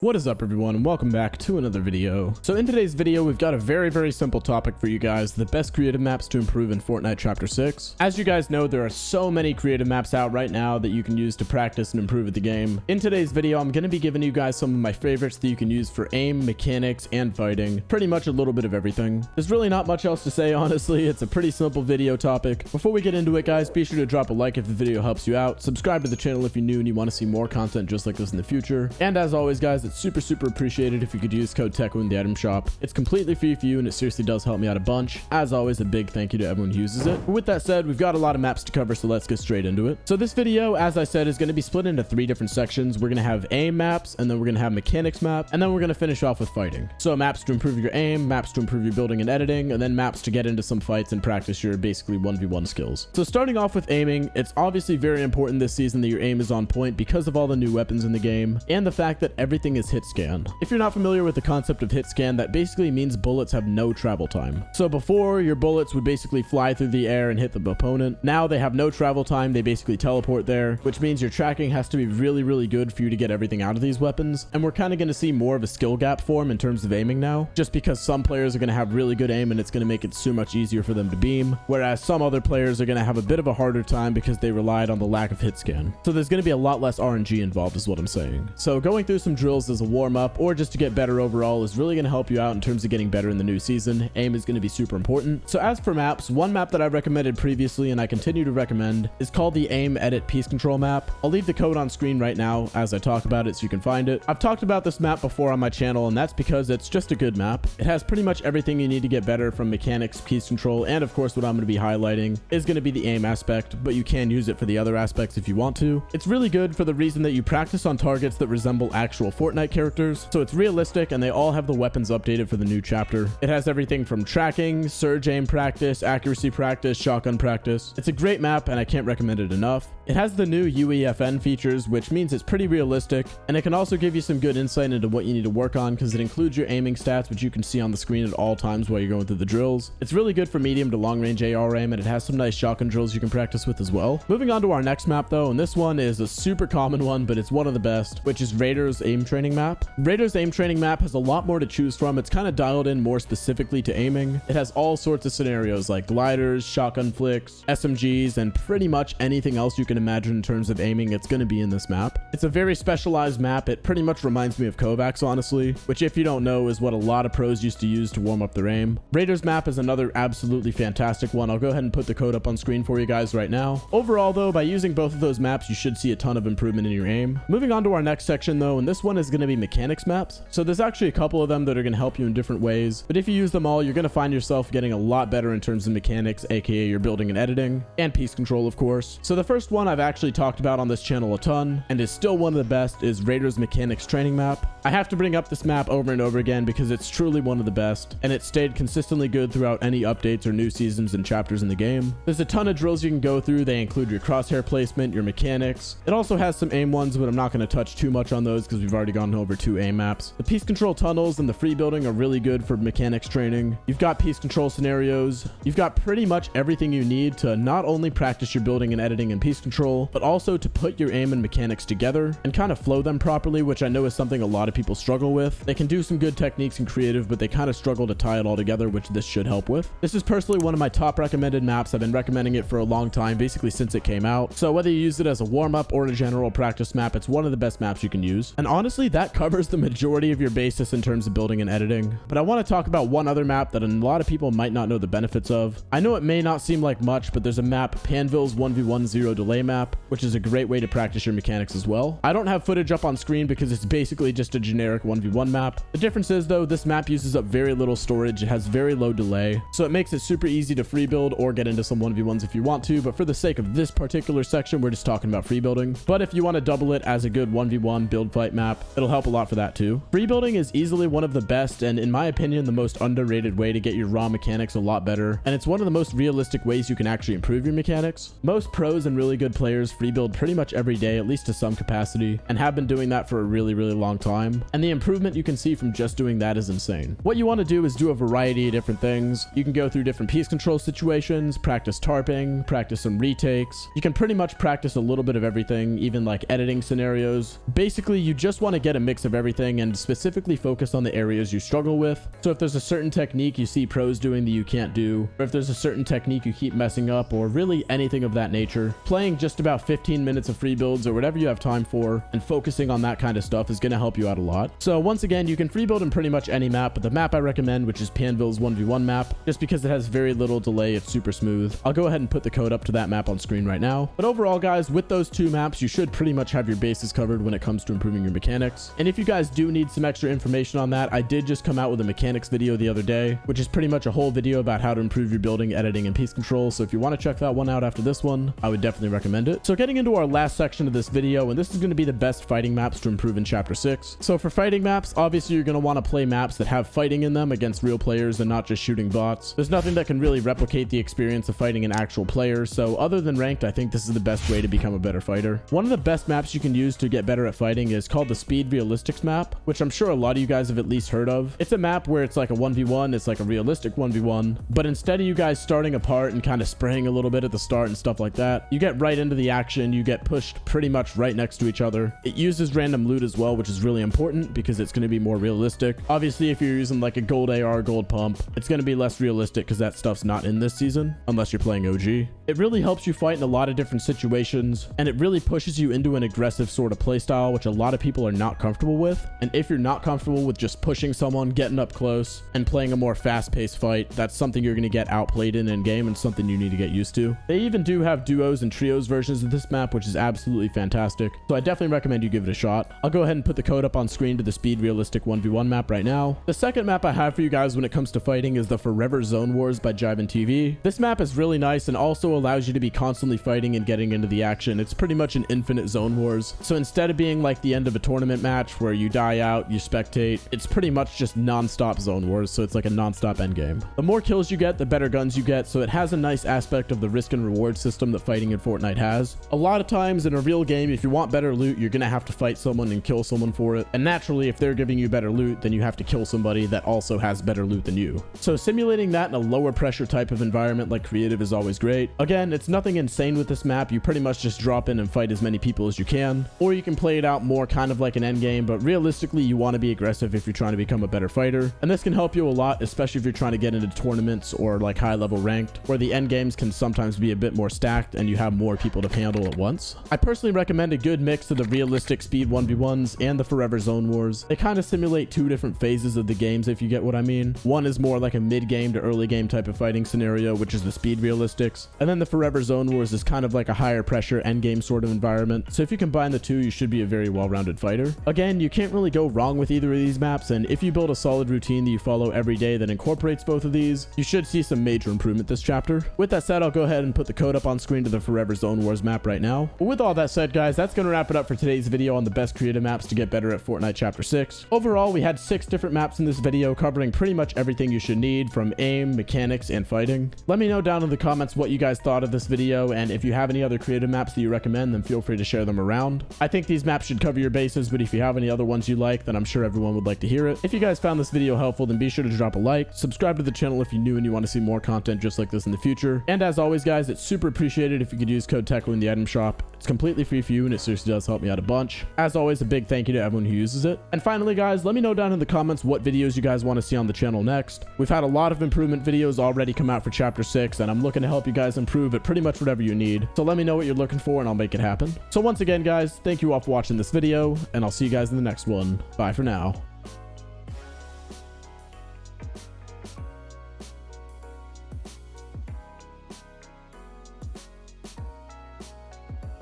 What is up, everyone, and welcome back to another video. So in today's video, we've got a very simple topic for you guys: the best creative maps to improve in Fortnite Chapter 6. As you guys know, there are so many creative maps out right now that you can use to practice and improve at the game. In today's video, I'm going to be giving you guys some of my favorites that you can use for aim, mechanics, and fighting. Pretty much a little bit of everything. There's really not much else to say, honestly. It's a pretty simple video topic. Before we get into it, guys, be sure to drop a like if the video helps you out. Subscribe to the channel if you're new and you want to see more content just like this in the future. And as always, guys, it's super appreciated if you could use code Teckoh in the item shop. It's completely free for you and it seriously does help me out a bunch. As always, a big thank you to everyone who uses it. But with that said, we've got a lot of maps to cover, so let's get straight into it. So this video, as I said, is going to be split into 3 different sections. We're going to have aim maps, and then we're going to have mechanics map, and then we're going to finish off with fighting. So maps to improve your aim, maps to improve your building and editing, and then maps to get into some fights and practice your basically 1v1 skills. So starting off with aiming, it's obviously very important this season that your aim is on point because of all the new weapons in the game and the fact that everything is hit scan. If you're not familiar with the concept of hit scan, that basically means bullets have no travel time. So before, your bullets would basically fly through the air and hit the opponent. Now they have no travel time, they basically teleport there, which means your tracking has to be really good for you to get everything out of these weapons. And we're kind of going to see more of a skill gap form in terms of aiming now, just because some players are going to have really good aim and it's going to make it so much easier for them to beam, whereas some other players are going to have a bit of a harder time because they relied on the lack of hit scan. So there's going to be a lot less RNG involved is what I'm saying. So going through some drills as a warm up or just to get better overall is really going to help you out in terms of getting better in the new season. Aim is going to be super important. So as for maps, one map that I recommended previously and I continue to recommend is called the Aim Edit Piece Control map. I'll leave the code on screen right now as I talk about it so you can find it. I've talked about this map before on my channel, and that's because it's just a good map. It has pretty much everything you need to get better from mechanics, piece control, and of course what I'm going to be highlighting is going to be the aim aspect, but you can use it for the other aspects if you want to. It's really good for the reason that you practice on targets that resemble actual Fortnite characters, so it's realistic and they all have the weapons updated for the new chapter. It has everything from tracking, surge aim practice, accuracy practice, shotgun practice. It's a great map and I can't recommend it enough. It has the new UEFN features, which means it's pretty realistic, and it can also give you some good insight into what you need to work on because it includes your aiming stats, which you can see on the screen at all times while you're going through the drills. It's really good for medium to long range AR aim, and it has some nice shotgun drills you can practice with as well. Moving on to our next map though, and this one is a super common one, but it's one of the best, which is Raiders aim training map. Raiders aim training map has a lot more to choose from. It's kind of dialed in more specifically to aiming. It has all sorts of scenarios like gliders, shotgun flicks, SMGs, and pretty much anything else you can imagine in terms of aiming. It's going to be in this map. It's a very specialized map. It pretty much reminds me of Kovacs, honestly, which if you don't know is what a lot of pros used to use to warm up their aim. Raiders map is another absolutely fantastic one. I'll go ahead and put the code up on screen for you guys right now. Overall though, by using both of those maps, you should see a ton of improvement in your aim. Moving on to our next section though, and this one is going to be mechanics maps. So there's actually a couple of them that are going to help you in different ways, but if you use them all, you're going to find yourself getting a lot better in terms of mechanics, aka your building and editing, and piece control, of course. So the first one I've actually talked about on this channel a ton, and is still one of the best, is Raiders Mechanics Training Map. I have to bring up this map over and over again because it's truly one of the best, and it stayed consistently good throughout any updates or new seasons and chapters in the game. There's a ton of drills you can go through. They include your crosshair placement, your mechanics. It also has some aim ones, but I'm not going to touch too much on those because we've already gone over 2 aim maps. The piece control tunnels and the free building are really good for mechanics training. You've got piece control scenarios. You've got pretty much everything you need to not only practice your building and editing and piece control, but also to put your aim and mechanics together and kind of flow them properly, which I know is something a lot of people struggle with. They can do some good techniques and creative, but they kind of struggle to tie it all together, which this should help with. This is personally one of my top recommended maps. I've been recommending it for a long time, basically since it came out. So whether you use it as a warm-up or a general practice map, it's one of the best maps you can use. And honestly, that covers the majority of your basis in terms of building and editing. But I want to talk about one other map that a lot of people might not know the benefits of. I know it may not seem like much, but there's a map, Panville's 1v1 zero delay map, which is a great way to practice your mechanics as well. I don't have footage up on screen because it's basically just a generic 1v1 map. The difference is though, this map uses up very little storage. It has very low delay, so it makes it super easy to free build or get into some 1v1s if you want to, but for the sake of this particular section, we're just talking about free building. But if you want to double it as a good 1v1 build fight map, it'll help a lot for that too. Free building is easily one of the best and in my opinion the most underrated way to get your raw mechanics a lot better, and it's one of the most realistic ways you can actually improve your mechanics. Most pros and really good players free build pretty much every day, at least to some capacity, and have been doing that for a really long time, and the improvement you can see from just doing that is insane. What you want to do is do a variety of different things. You can go through different piece control situations, practice tarping, practice some retakes. You can pretty much practice a little bit of everything, even like editing scenarios. Basically, you just want to get a mix of everything and specifically focus on the areas you struggle with. So if there's a certain technique you see pros doing that you can't do, or if there's a certain technique you keep messing up, or really anything of that nature, playing just about 15 minutes of free builds or whatever you have time for and focusing on that kind of stuff is going to help you out a lot. So once again, you can free build in pretty much any map, but the map I recommend, which is Panville's 1v1 map, just because it has very little delay, it's super smooth. I'll go ahead and put the code up to that map on screen right now. But overall, guys, with those two maps, you should pretty much have your bases covered when it comes to improving your mechanics. And if you guys do need some extra information on that, I did just come out with a mechanics video the other day, which is pretty much a whole video about how to improve your building, editing, and piece control. So if you want to check that one out after this one, I would definitely recommend it. So getting into our last section of this video, and this is going to be the best fighting maps to improve in Chapter 6. So for fighting maps, obviously you're going to want to play maps that have fighting in them against real players and not just shooting bots. There's nothing that can really replicate the experience of fighting an actual player, so other than ranked, I think this is the best way to become a better fighter. One of the best maps you can use to get better at fighting is called the Speed Realistics map, which I'm sure a lot of you guys have at least heard of. It's a map where it's like a 1v1, it's like a realistic 1v1, but instead of you guys starting apart and kind of spraying a little bit at the start and stuff like that, you get right into the action, you get pushed pretty much right next to each other. It uses random loot as well, which is really important because it's going to be more realistic. Obviously, if you're using like a gold AR, gold pump, it's going to be less realistic because that stuff's not in this season unless you're playing OG. It really helps you fight in a lot of different situations, and it really pushes you into an aggressive sort of playstyle, which a lot of people are not comfortable with. And if you're not comfortable with just pushing someone, getting up close, and playing a more fast-paced fight, that's something you're going to get outplayed in game and something you need to get used to. They even do have duos and trios versions of this map, which is absolutely fantastic. So I definitely recommend you give it a shot. I'll go ahead and put the code up on screen to the Speed Realistic 1v1 map right now. The second map I have for you guys when it comes to fighting is the Forever Zone Wars by Jiven TV. This map is really nice and also allows you to be constantly fighting and getting into the action. It's pretty much an infinite zone wars. So instead of being like the end of a tournament match where you die out, you spectate, it's pretty much just non-stop zone wars. So it's like a non-stop end game. The more kills you get, the better guns you get. So it has a nice aspect of the risk and reward system that fighting in Fortnite has. A lot of times in a real game, if you want better loot, you're going to have to fight someone and kill someone for it. And naturally, if they're giving you better loot, then you have to kill somebody that also has better loot than you. So simulating that in a lower pressure type of environment like creative is always great. Again, it's nothing insane with this map. You pretty much just drop in and fight as many people as you can, or you can play it out more kind of like an end game, but realistically you want to be aggressive if you're trying to become a better fighter. And this can help you a lot, especially if you're trying to get into tournaments or like high level ranked, where the end games can sometimes be a bit more stacked and you have more people to handle at once. I personally recommend a good mix of the realistic speed 1v1s and the Forever Zone Wars. They kind of simulate two different phases of the games, if you get what I mean. One is more like a mid-game to early game type of fighting scenario, which is the speed realistics, and then the Forever Zone Wars is kind of like a higher pressure end game sort of environment. So if you combine the two, you should be a very well-rounded fighter. Again, you can't really go wrong with either of these maps, and if you build a solid routine that you follow every day that incorporates both of these, you should see some major improvement this chapter. With that said, I'll go ahead and put the code up on screen to the Forever Zone Wars map right now. But with all that said, guys, that's going to wrap it up for today's video on the best creative maps to get better at Fortnite Chapter 6. Overall, we had 6 different maps in this video covering pretty much everything you should need, from aim, mechanics, and fighting. Let me know down in the comments what you guys thought of this video, and if you have any other creative maps that you recommend, then feel free to share them around. I think these maps should cover your bases, but if you have any other ones you like, then I'm sure everyone would like to hear it. If you guys found this video helpful, then be sure to drop a like, subscribe to the channel if you're new and you want to see more content just like this in the future. And as always, guys, it's super appreciated if you could use code Teckoh in the item shop. It's completely free for you, and it seriously does help me out a bunch. As always, a big thank you to everyone who uses it. And finally, guys, let me know down in the comments what videos you guys want to see on the channel next. We've had a lot of improvement videos already come out for Chapter 6, and I'm looking to help you guys improve at pretty much whatever you need. So let me know what you're looking for, and I'll make it happen. So once again, guys, thank you all for watching this video, and I'll see you guys in the next one. Bye for now.